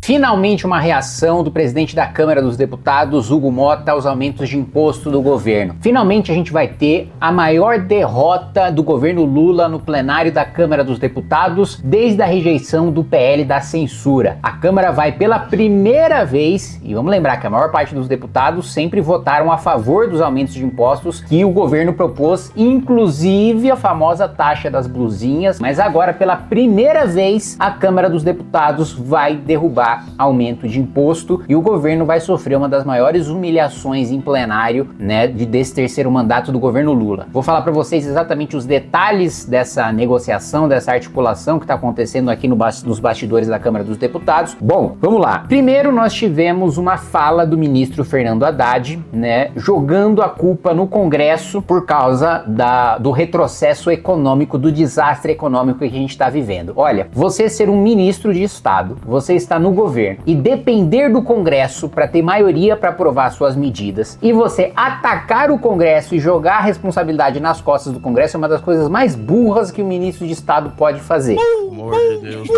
Finalmente uma reação do presidente da Câmara dos Deputados, Hugo Motta, aos aumentos de imposto do governo. Finalmente a gente vai ter a maior derrota do governo Lula no plenário da Câmara dos Deputados desde a rejeição do PL da censura. A Câmara vai pela primeira vez, e vamos lembrar que a maior parte dos deputados sempre votaram a favor dos aumentos de impostos que o governo propôs, inclusive a famosa taxa das blusinhas, mas agora pela primeira vez a Câmara dos Deputados vai derrubar aumento de imposto e o governo vai sofrer uma das maiores humilhações em plenário, né, desse terceiro mandato do governo Lula. Vou falar para vocês exatamente os detalhes dessa negociação, dessa articulação que está acontecendo aqui nos bastidores da Câmara dos Deputados. Bom, vamos lá. Primeiro nós tivemos uma fala do ministro Fernando Haddad, né, jogando a culpa no Congresso por causa do retrocesso econômico, do desastre econômico que a gente está vivendo. Olha, você ser um ministro de Estado, você está no governo e depender do Congresso para ter maioria para aprovar suas medidas e você atacar o Congresso e jogar a responsabilidade nas costas do Congresso é uma das coisas mais burras que o ministro de Estado pode fazer. Pelo amor de Deus.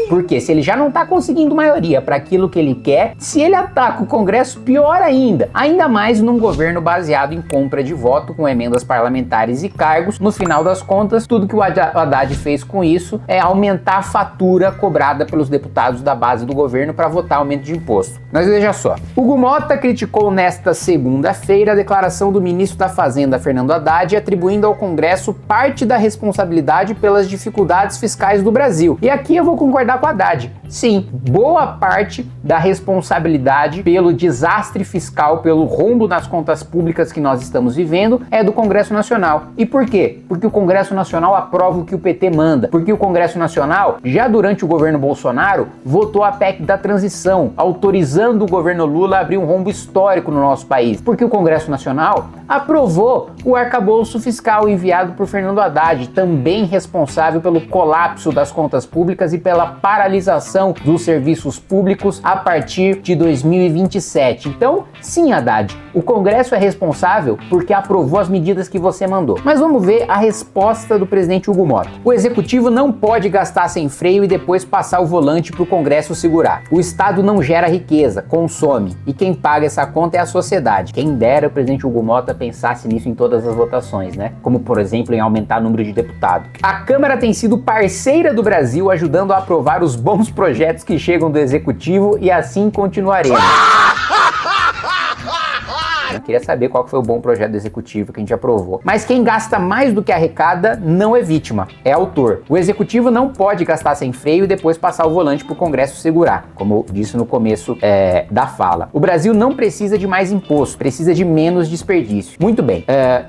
Porque se ele já não tá conseguindo maioria para aquilo que ele quer, se ele ataca o Congresso, pior ainda. Ainda mais num governo baseado em compra de voto com emendas parlamentares e cargos. No final das contas, tudo que o Haddad fez com isso é aumentar a fatura cobrada pelos deputados da base do governo para votar aumento de imposto. Mas veja só, Hugo Motta criticou nesta segunda-feira a declaração do ministro da Fazenda, Fernando Haddad, atribuindo ao Congresso parte da responsabilidade pelas dificuldades fiscais do Brasil. E aqui eu vou concordar com o Haddad. Sim, boa parte da responsabilidade pelo desastre fiscal, pelo rombo nas contas públicas que nós estamos vivendo é do Congresso Nacional. E por quê? Porque o Congresso Nacional aprova o que o PT manda. Porque o Congresso Nacional, já durante o governo Bolsonaro, votou a PEC da transição, autorizando o governo Lula a abrir um rombo histórico no nosso país. Porque o Congresso Nacional aprovou o arcabouço fiscal enviado por Fernando Haddad, também responsável pelo colapso das contas públicas e pela paralisação dos serviços públicos a partir de 2027. Então, sim, Haddad, o Congresso é responsável porque aprovou as medidas que você mandou. Mas vamos ver a resposta do presidente Hugo Motta. O executivo não pode gastar sem freio e depois passar o volante para o Congresso segurar. O Estado não gera riqueza, consome. E quem paga essa conta é a sociedade. Quem dera o presidente Hugo Motta pensasse nisso em todas as votações, né? Como, por exemplo, em aumentar o número de deputados. A Câmara tem sido parceira do Brasil, ajudando a aprovar os bons projetos que chegam do Executivo e assim continuaremos. Eu queria saber qual foi o bom projeto do Executivo que a gente aprovou. Mas quem gasta mais do que arrecada não é vítima, é autor. O Executivo não pode gastar sem freio e depois passar o volante para o Congresso segurar, como eu disse no começo da fala. O Brasil não precisa de mais imposto, precisa de menos desperdício. Muito bem,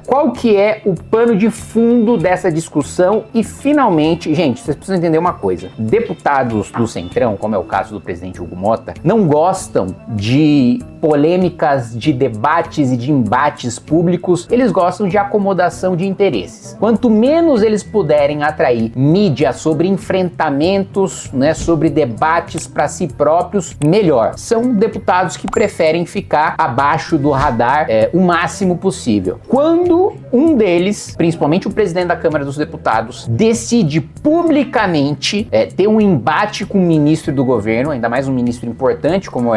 qual que é o pano de fundo dessa discussão? E finalmente, gente, vocês precisam entender uma coisa. Deputados do Centrão, como é o caso do presidente Hugo Motta, não gostam de polêmicas, de debates e de embates públicos, eles gostam de acomodação de interesses. Quanto menos eles puderem atrair mídia sobre enfrentamentos, né, sobre debates para si próprios, melhor. São deputados que preferem ficar abaixo do radar o máximo possível. Quando um deles, principalmente o presidente da Câmara dos Deputados, decide publicamente ter um embate com o ministro do governo, ainda mais um ministro importante como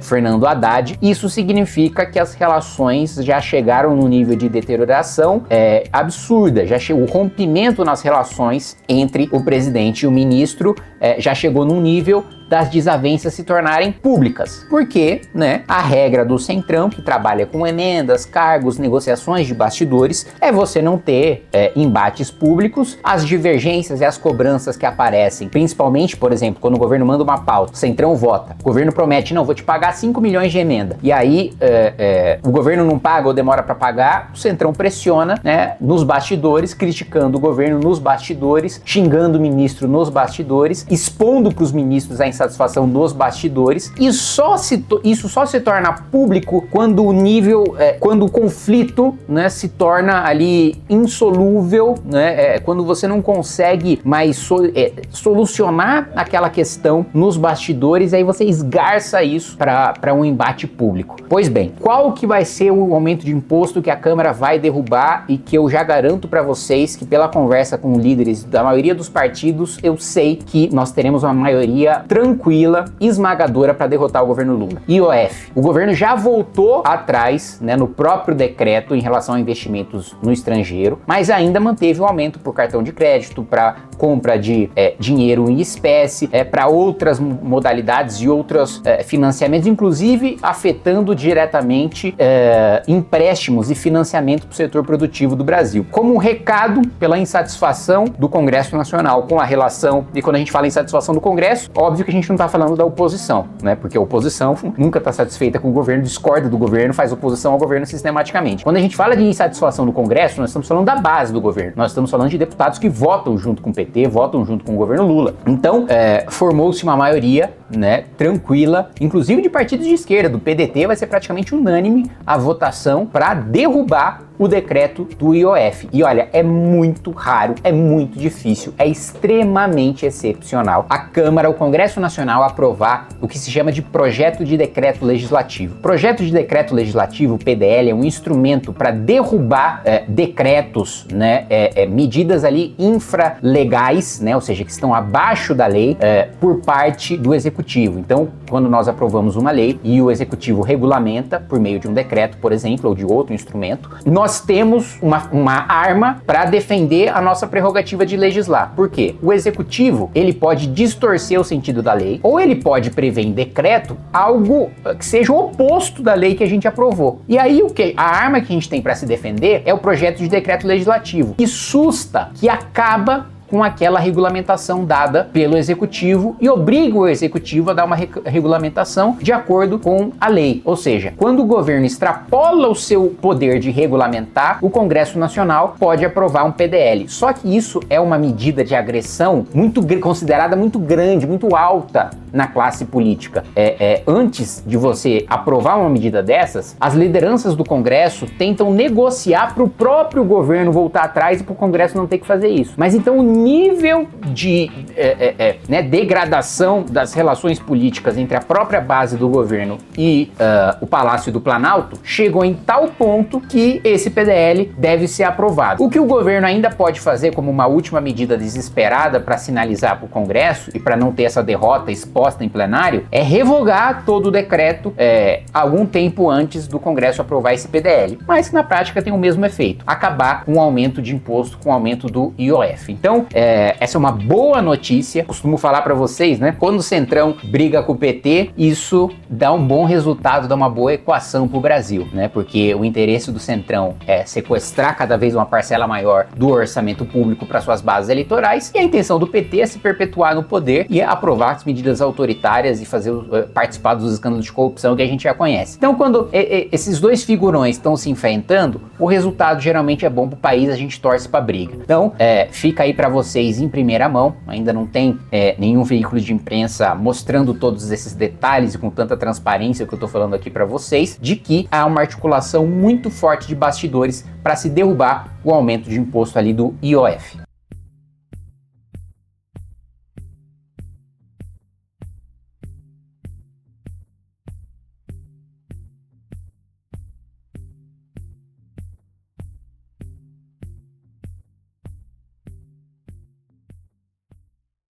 Fernando Haddad, isso significa que as relações já chegaram num nível de deterioração absurda. O rompimento nas relações entre o presidente e o ministro já chegou num nível das desavenças se tornarem públicas. Porque, né, a regra do Centrão, que trabalha com emendas, cargos, negociações de bastidores, é você não ter embates públicos, as divergências e as cobranças que aparecem, principalmente, por exemplo, quando o governo manda uma pauta, o Centrão vota, o governo promete, não, vou te pagar 5 milhões de emenda, e aí o governo não paga ou demora para pagar, o Centrão pressiona, né, nos bastidores, criticando o governo nos bastidores, xingando o ministro nos bastidores, expondo para os ministros a insatisfação dos bastidores, e isso só se torna público quando o nível, quando o conflito, né, se torna ali insolúvel, né, quando você não consegue mais solucionar aquela questão nos bastidores, aí você esgarça isso para um embate público. Pois bem, qual que vai ser o aumento de imposto que a Câmara vai derrubar e que eu já garanto para vocês que pela conversa com líderes da maioria dos partidos, eu sei que nós teremos uma maioria transformadora tranquila, esmagadora para derrotar o governo Lula. IOF. O governo já voltou atrás, né, no próprio decreto em relação a investimentos no estrangeiro, mas ainda manteve o aumento por cartão de crédito, para compra de dinheiro em espécie, para outras modalidades e outros financiamentos, inclusive afetando diretamente empréstimos e financiamento para o setor produtivo do Brasil. Como um recado pela insatisfação do Congresso Nacional com a relação, e quando a gente fala em insatisfação do Congresso, óbvio que a gente não está falando da oposição, né? Porque a oposição nunca está satisfeita com o governo, discorda do governo, faz oposição ao governo sistematicamente. Quando a gente fala de insatisfação do Congresso, nós estamos falando da base do governo. Nós estamos falando de deputados que votam junto com o PT, votam junto com o governo Lula. Então, formou-se uma maioria, né, tranquila, inclusive de partidos de esquerda, do PDT, vai ser praticamente unânime a votação para derrubar o decreto do IOF. E olha, é muito raro, é muito difícil, é extremamente excepcional a Câmara, o Congresso Nacional aprovar o que se chama de projeto de decreto legislativo. Projeto de decreto legislativo, PDL, é um instrumento para derrubar decretos, né, medidas ali infralegais, né, ou seja, que estão abaixo da lei, por parte do Executivo. Então, quando nós aprovamos uma lei e o Executivo regulamenta por meio de um decreto, por exemplo, ou de outro instrumento, nós temos uma arma para defender a nossa prerrogativa de legislar. Por quê? O Executivo, ele pode distorcer o sentido da lei, ou ele pode prever em decreto algo que seja o oposto da lei que a gente aprovou. E aí a arma que a gente tem para se defender é o projeto de decreto legislativo, que susta, que acaba com aquela regulamentação dada pelo Executivo e obriga o Executivo a dar uma regulamentação de acordo com a lei. Ou seja, quando o governo extrapola o seu poder de regulamentar, o Congresso Nacional pode aprovar um PDL. Só que isso é uma medida de agressão considerada muito grande, muito alta na classe política. Antes de você aprovar uma medida dessas, as lideranças do Congresso tentam negociar para o próprio governo voltar atrás e para o Congresso não ter que fazer isso. Mas então o nível de degradação das relações políticas entre a própria base do governo e o Palácio do Planalto chegou em tal ponto que esse PDL deve ser aprovado. O que o governo ainda pode fazer como uma última medida desesperada para sinalizar para o Congresso e para não ter essa derrota exposta em plenário é revogar todo o decreto algum tempo antes do Congresso aprovar esse PDL, mas que na prática tem o mesmo efeito, acabar com o aumento de imposto, com o aumento do IOF. Então, essa é uma boa notícia. Costumo falar para vocês, né? Quando o Centrão briga com o PT, isso dá um bom resultado, dá uma boa equação para o Brasil, né? Porque o interesse do Centrão é sequestrar cada vez uma parcela maior do orçamento público para suas bases eleitorais, e a intenção do PT é se perpetuar no poder e aprovar as medidas autoritárias e fazer participar dos escândalos de corrupção que a gente já conhece. Então, quando esses dois figurões estão se enfrentando, o resultado geralmente é bom para o país, a gente torce para briga. Então, fica aí para vocês em primeira mão, ainda não tem nenhum veículo de imprensa mostrando todos esses detalhes e com tanta transparência que eu tô falando aqui para vocês, de que há uma articulação muito forte de bastidores para se derrubar o aumento de imposto ali do IOF.